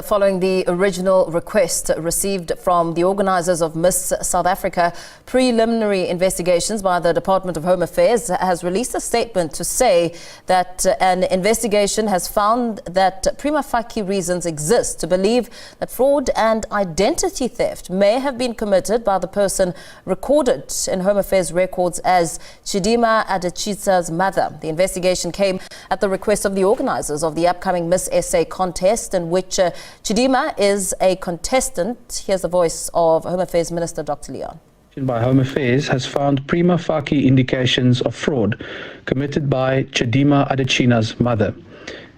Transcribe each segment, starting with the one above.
Following the original request received from the organisers of Miss South Africa, preliminary investigations by the Department of Home Affairs has released a statement to say that an investigation has found that prima facie reasons exist to believe that fraud and identity theft may have been committed by the person recorded in Home Affairs records as Chidimma Adechita's mother. The investigation came at the request of the organisers of the upcoming Miss SA contest, in which Chidimma is a contestant. Here's the voice of Home Affairs Minister Dr. Leon. By Home Affairs has found prima facie indications of fraud committed by Chidimma Adechita's mother.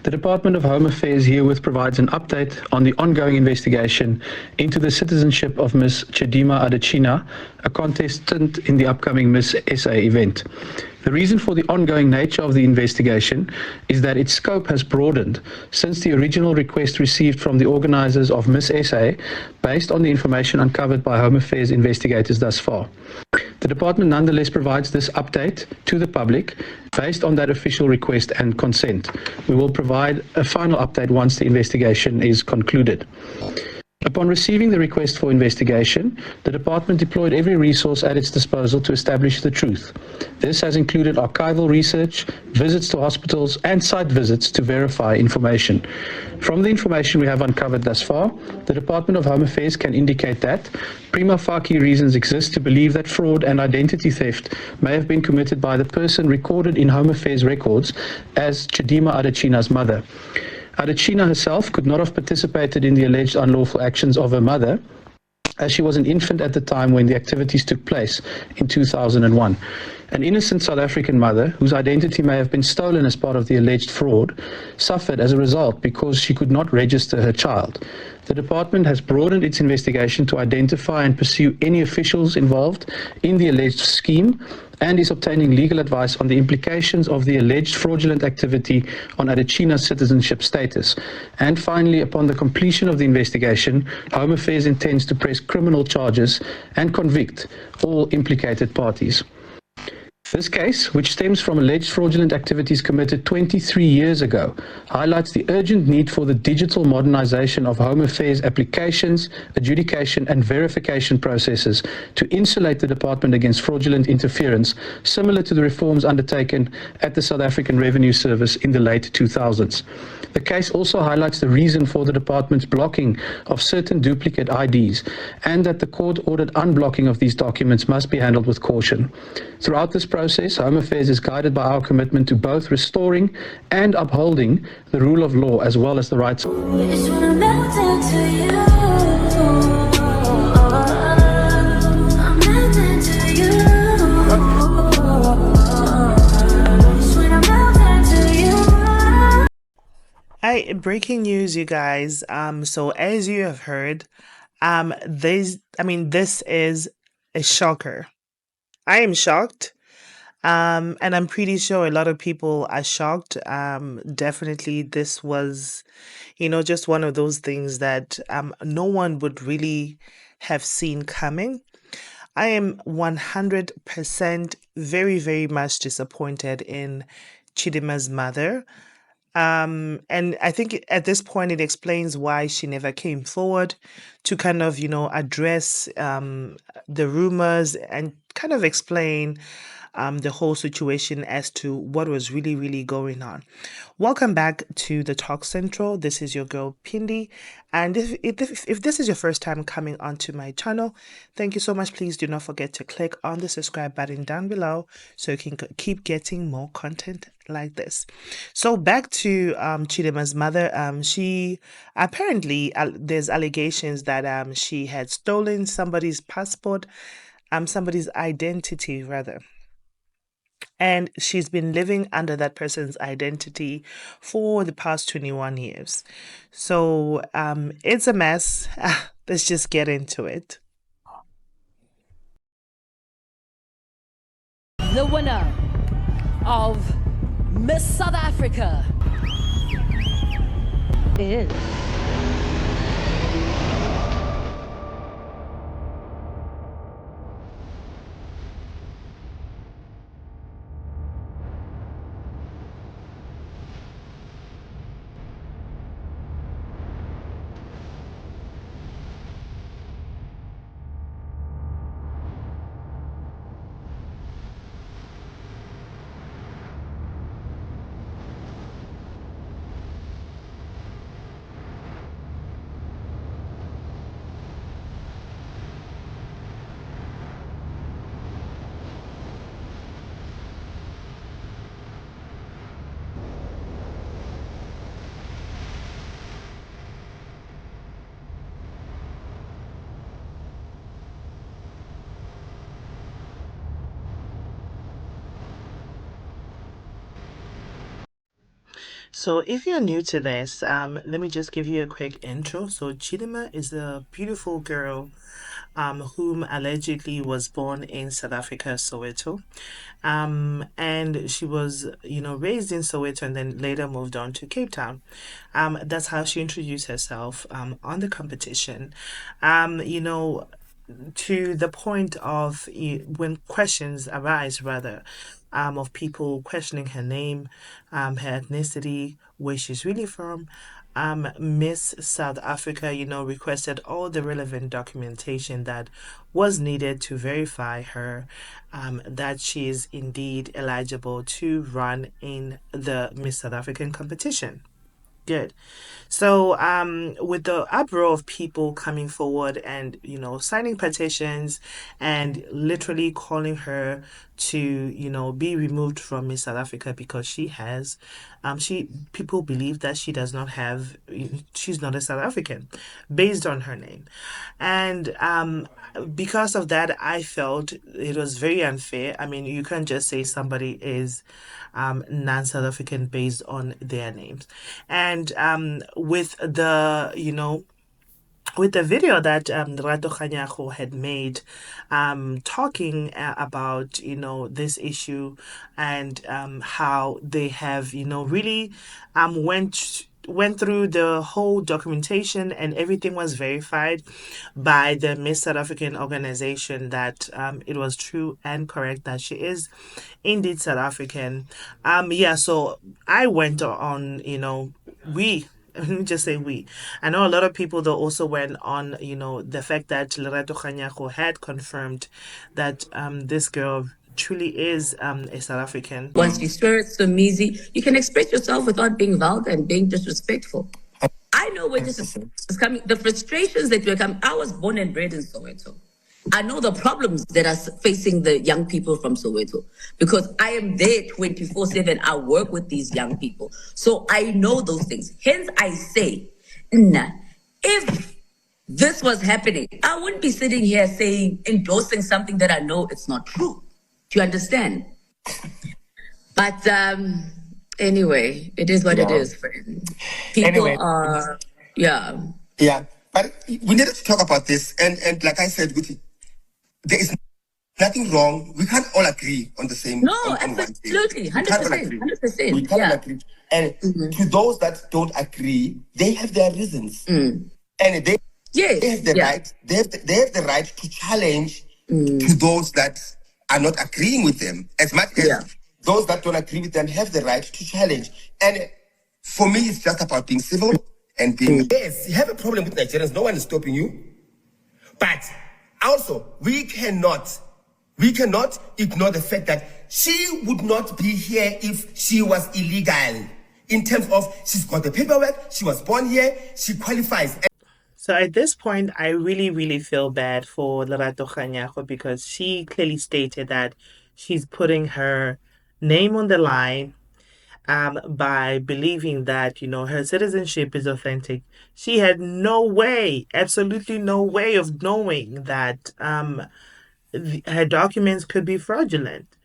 The Department of Home Affairs herewith provides an update on the ongoing investigation into the citizenship of Miss Chidimma Adechita, a contestant in the upcoming Miss SA event. The reason for the ongoing nature of the investigation is that its scope has broadened since the original request received from the organisers of Miss SA based on the information uncovered by Home Affairs investigators thus far. The department nonetheless provides this update to the public based on that official request and consent. We will provide a final update once the investigation is concluded. Upon receiving the request for investigation, the department deployed every resource at its disposal to establish the truth. This has included archival research, visits to hospitals, and site visits to verify information. From the information we have uncovered thus far, the Department of Home Affairs can indicate that prima facie reasons exist to believe that fraud and identity theft may have been committed by the person recorded in Home Affairs records as Chidimma Adechita's mother. Adechita herself could not have participated in the alleged unlawful actions of her mother, as she was an infant at the time when the activities took place in 2001. An innocent South African mother, whose identity may have been stolen as part of the alleged fraud, suffered as a result because she could not register her child. The department has broadened its investigation to identify and pursue any officials involved in the alleged scheme and is obtaining legal advice on the implications of the alleged fraudulent activity on Adechita's citizenship status. And finally, upon the completion of the investigation, Home Affairs intends to press criminal charges and convict all implicated parties. This case, which stems from alleged fraudulent activities committed 23 years ago, highlights the urgent need for the digital modernization of Home Affairs applications, adjudication and verification processes to insulate the department against fraudulent interference, similar to the reforms undertaken at the South African Revenue Service in the late 2000s. The case also highlights the reason for the department's blocking of certain duplicate IDs, and that the court-ordered unblocking of these documents must be handled with caution. Throughout this process, Home Affairs is guided by our commitment to both restoring and upholding the rule of law as well as the rights. Breaking news, you guys. So as you have heard, this is a shocker. I am shocked. And I'm pretty sure a lot of people are shocked. Definitely this was, just one of those things that no one would really have seen coming. I am 100% very, very much disappointed in Chidimma's mother. And I think at this point it explains why she never came forward to kind of, address the rumors and kind of explain the whole situation as to what was really, really going on. Welcome back to the Talk Central. This is your girl Pindi, and if this is your first time coming onto my channel, thank you so much. Please do not forget to click on the subscribe button down below so you can keep getting more content like this. So back to Chidimma's mother. She apparently there's allegations that she had stolen somebody's passport, somebody's identity rather. And she's been living under that person's identity for the past 21 years. So it's a mess. Let's just get into it. The winner of Miss South Africa is So, if you're new to this, let me just give you a quick intro. So, Chidimma is a beautiful girl whom allegedly was born in South Africa, Soweto. And she was, raised in Soweto and then later moved on to Cape Town. That's how she introduced herself on the competition. To the point of when questions arise, rather, of people questioning her name, her ethnicity, where she's really from. Miss South Africa, requested all the relevant documentation that was needed to verify her, that she is indeed eligible to run in the Miss South African competition. Good. So, with the uproar of people coming forward and, signing petitions and literally calling her to, be removed from Miss South Africa because people believe that she does not have, she's not a South African based on her name. And, because of that, I felt it was very unfair. I mean, you can't just say somebody is non-South African based on their names. And with the video that Rato Kganyago had made, talking about this issue and how they have really went through the whole documentation and everything was verified by the Miss South African organization that it was true and correct that she is indeed South African. So I went on, we let me just say we. I know a lot of people though also went on, the fact that Lerato Kganyago had confirmed that this girl truly is a South African. Once you spirit so easy, you can express yourself without being vulgar and being disrespectful. I know where this is coming. The frustrations that were coming. I was born and bred in Soweto. I know the problems that are facing the young people from Soweto because I am there 24/7. I work with these young people. So I know those things. Hence I say, if this was happening, I wouldn't be sitting here endorsing something that I know it's not true. Do you understand? But anyway, it is what it is, friend. People are, Yeah, but we needed to talk about this. And like I said, Guti, there is nothing wrong. We can't all agree on the same. No, on one thing. absolutely, 100%, 100%. We can't all agree. And to those that don't agree, they have their reasons, and they have the right. They have the right to challenge to those that are not agreeing with them, as much as those that don't agree with them have the right to challenge. And for me, it's just about being civil and being. Yes, you have a problem with Nigerians. No one is stopping you. But also, we cannot ignore the fact that she would not be here if she was illegal. In terms of she's got the paperwork, she was born here, she qualifies. So at this point, I really, really feel bad for Lerato Kganyago because she clearly stated that she's putting her name on the line by believing that, her citizenship is authentic. She had no way, absolutely no way of knowing that her documents could be fraudulent.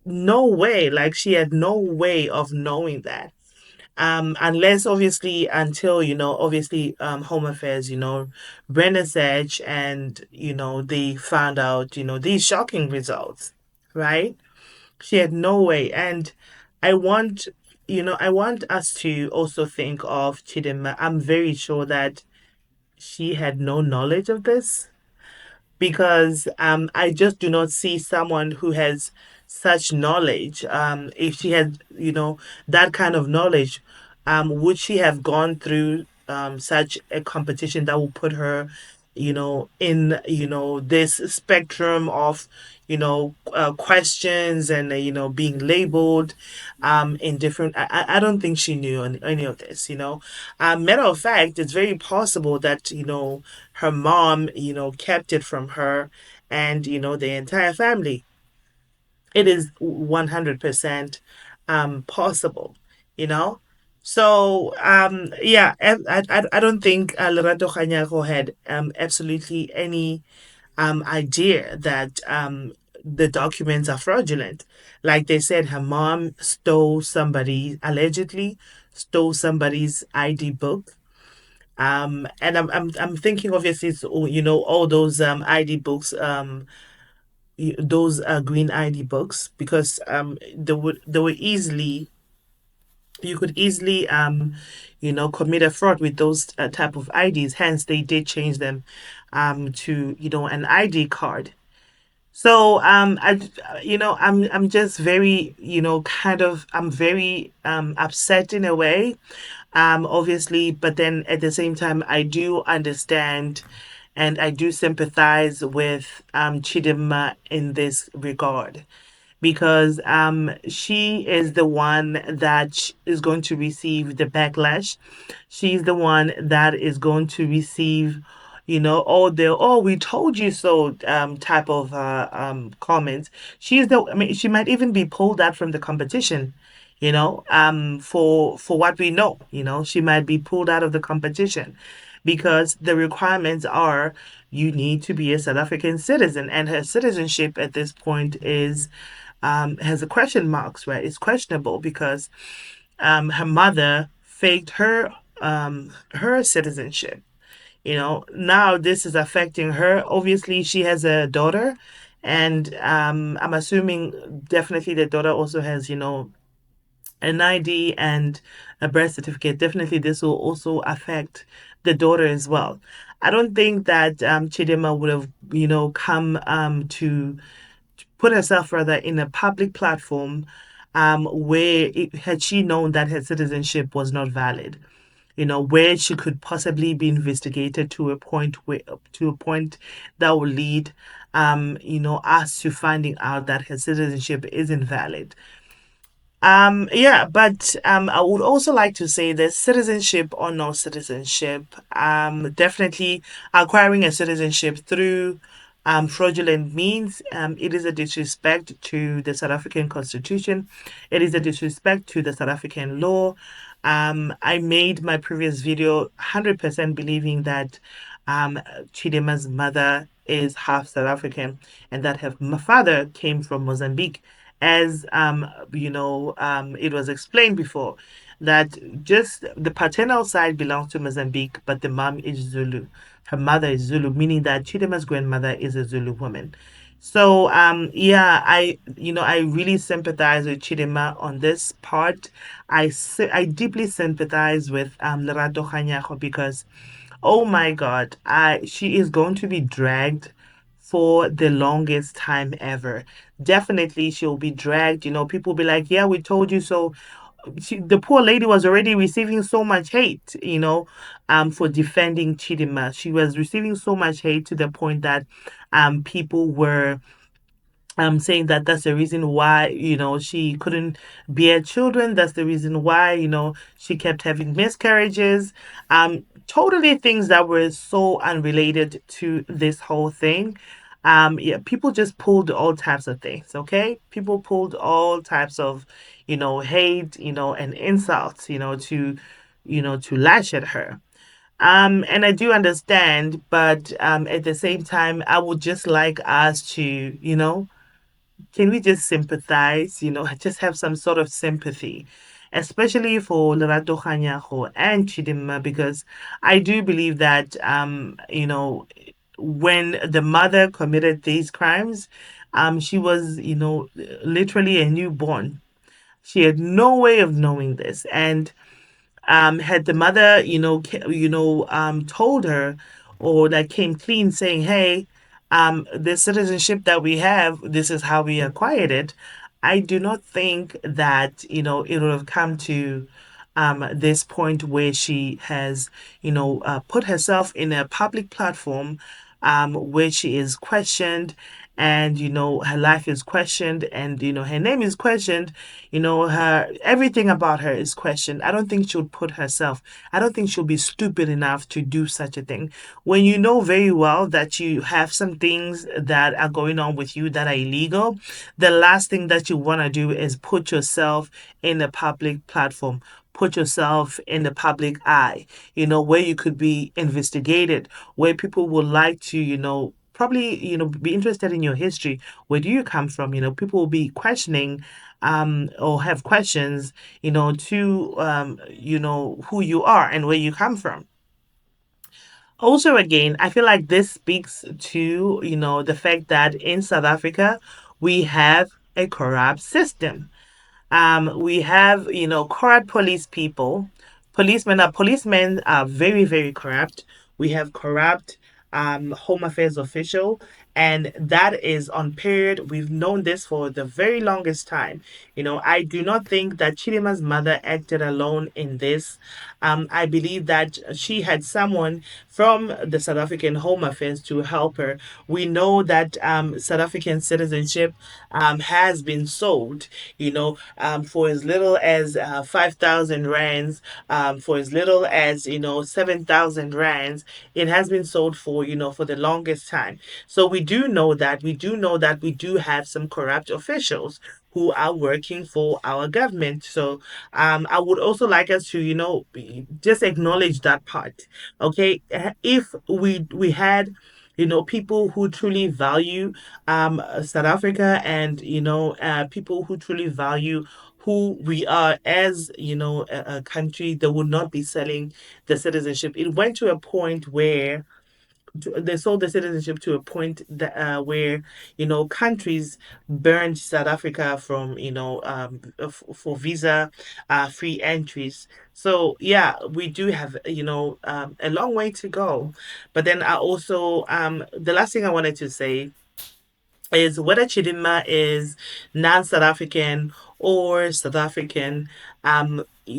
No way. Like, she had no way of knowing that. Unless obviously until Home Affairs ran a search and they found out these shocking results, right? She had no way. And I want us to also think of Chidimma. I'm very sure that she had no knowledge of this because I just do not see someone who has such knowledge. If she had, that kind of knowledge, would she have gone through such a competition that will put her, in, this spectrum of, questions and, being labeled in different. I don't think she knew any of this, Matter of fact, it's very possible that, her mom, kept it from her and, the entire family. It is 100% possible, So, I don't think Lerato Kganyago had absolutely any idea that the documents are fraudulent. Like they said, her mom allegedly stole somebody's ID book. And I'm thinking obviously it's all those ID books, those green ID books, because they were easily you could easily commit a fraud with those type of IDs. Hence, they did change them to an ID card. So I'm just very I'm very upset in a way, obviously, but then at the same time I do understand and I do sympathize with Chidimma in this regard, because she is the one that is going to receive the backlash. She's the one that is going to receive, all the "oh, we told you so" type of comments. I mean, she might even be pulled out from the competition. For what we know, she might be pulled out of the competition because the requirements are you need to be a South African citizen, and her citizenship at this point is has a question marks, right? It's questionable because her mother faked her citizenship. Now this is affecting her. Obviously, she has a daughter, and I'm assuming definitely the daughter also has an ID and a birth certificate. Definitely, this will also affect the daughter as well. I don't think that Chidimma would have come to put herself rather in a public platform where had she known that her citizenship was not valid, where she could possibly be investigated to a point that will lead us to finding out that her citizenship is invalid. Yeah, but I would also like to say that citizenship or no citizenship, definitely acquiring a citizenship through fraudulent means, it is a disrespect to the South African Constitution. It is a disrespect to the South African law. I made my previous video 100% believing that Chidimma's mother is half South African and that her father came from Mozambique, as it was explained before, that just the paternal side belongs to Mozambique, but the mom is Zulu. Her mother is Zulu, meaning that Chidimma's grandmother is a Zulu woman. So yeah, I really sympathize with Chidimma on this part. I deeply sympathize with Lerato Kganyago because, oh my God, she is going to be dragged for the longest time ever. Definitely, she'll be dragged. People will be like, "Yeah, we told you so." The poor lady was already receiving so much hate, for defending Chidimma. She was receiving so much hate to the point that people were saying that that's the reason why she couldn't bear children. That's the reason why she kept having miscarriages. Totally things that were so unrelated to this whole thing. Yeah, people just pulled all types of things. Okay, people pulled all types of hate, and insults, to lash at her. And I do understand, but at the same time, I would just like us to, can we just sympathize, just have some sort of sympathy, especially for Lerato Kganyago and Chidimma, because I do believe that, when the mother committed these crimes, she was, literally a newborn. She had no way of knowing this. And had the mother, told her or that came clean saying, hey, the citizenship that we have, this is how we acquired it, I do not think that, it would have come to this point where she has, put herself in a public platform where she is questioned and her life is questioned and her name is questioned, her everything about her is questioned. I don't think she'll put herself, I don't think she'll be stupid enough to do such a thing when you know very well that you have some things that are going on with you that are illegal. The last thing that you want to do is put yourself in a public platform, put yourself in the public eye, where you could be investigated, where people would like to, probably, be interested in your history. Where do you come from? People will be questioning or have questions, to who you are and where you come from. Also, again, I feel like this speaks to, the fact that in South Africa, we have a corrupt system. We have, corrupt police people. Policemen are very, very corrupt. We have corrupt Home Affairs official, and that is on period. We've known this for the very longest time. I do not think that Chidimma's mother acted alone in this. I believe that she had someone from the South African Home Affairs to help her. We know that South African citizenship has been sold, for as little as 5,000 rands, for as little as 7,000 rands. It has been sold for for the longest time. So we do know that we do have some corrupt officials who are working for our government. So I would also like us to, just acknowledge that part. Okay, if we had people who truly value South Africa, and people who truly value who we are as a country, they would not be selling the citizenship. It went to a point where they sold the citizenship to a point that where countries burned South Africa from for visa free entries. So yeah, we do have a long way to go. But then I also the last thing I wanted to say is whether Chidimma is non-South African or South African,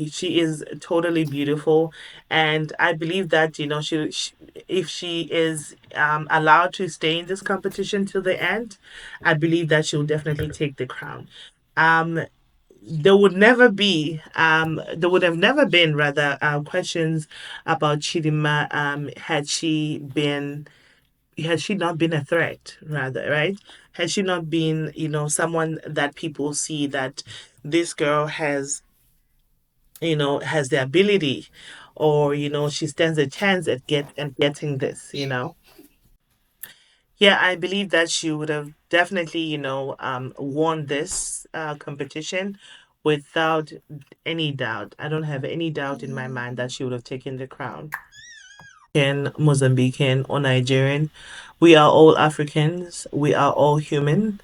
she is totally beautiful, and I believe that she if she is allowed to stay in this competition till the end, I believe that she'll definitely take the crown. Um, there would have never been rather questions about Chidimma had she not been a threat, rather, right? Had she not been, someone that people see that this girl has the ability, or, she stands a chance at getting this. Yeah, I believe that she would have definitely, won this competition without any doubt. I don't have any doubt in my mind that she would have taken the crown. Mozambican, or Nigerian. We are all Africans. We are all human.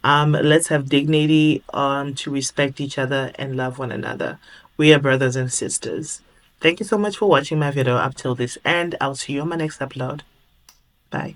Let's have dignity to respect each other and love one another. We are brothers and sisters. Thank you so much for watching my video up till this end. I'll see you on my next upload. Bye.